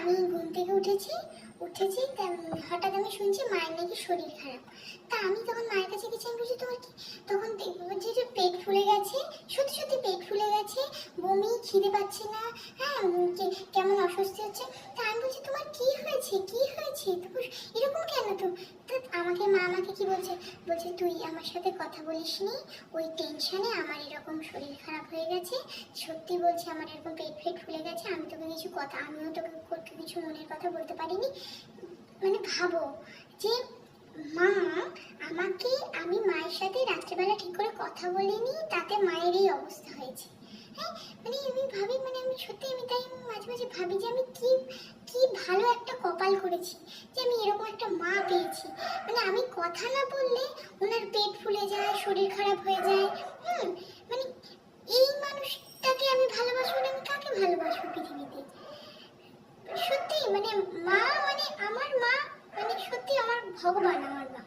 আমি ঘুম থেকে উঠেছি হঠাৎ আমি শুনছি মায়ের নাকি শরীর খারাপ। তা আমি তখন মায়ের কাছে গেছি, আমি বলছি তোমার কি? তখন বলছি যে পেট ফুলে গেছে, সত্যি সত্যি পেট ফুলে গেছে, বমি, খিদে পাচ্ছে না, হ্যাঁ কেমন অস্বস্তি হচ্ছে। তা আমি বলছি তোমার কি হয়েছে, কি হয়েছে, এরকম কেন? তো মা আমাকে কি বলছে, বলছে তুই আমার সাথে কথা বলিসনি, ওই টেনশনে আমার এরকম শরীর খারাপ হয়ে গেছে। সত্যি বলছি আমার এরকম পেট ফুলে গেছে, আমিও তোকে কিছু মনের কথা বলতে পারিনি। মানে ভাবো যে মা আমাকে, আমি মায়ের সাথে রাত্রেবেলা ঠিক করে কথা বলিনি, তাতে মায়ের এই অবস্থা হয়েছে। হ্যাঁ, মানে আমি ভাবি, মানে আমি সত্যি, আমি তাই মাঝে মাঝে ভাবি যে আমি কি কি ভালো একটা কপাল করেছি যে আমি এরকম একটা মা পেয়েছি। মানে আমি কথা না বললে ওনার পেট ফুলে যায়, শরীর খারাপ হয়ে যায়। মানে এই মানুষটাকে আমি ভালোবাসবো না, আমি কাকে ভালোবাসবো পৃথিবীতে? সত্যি মানে মা, মানে আমার মা, মানে সত্যি আমার ভগবান আমার মা।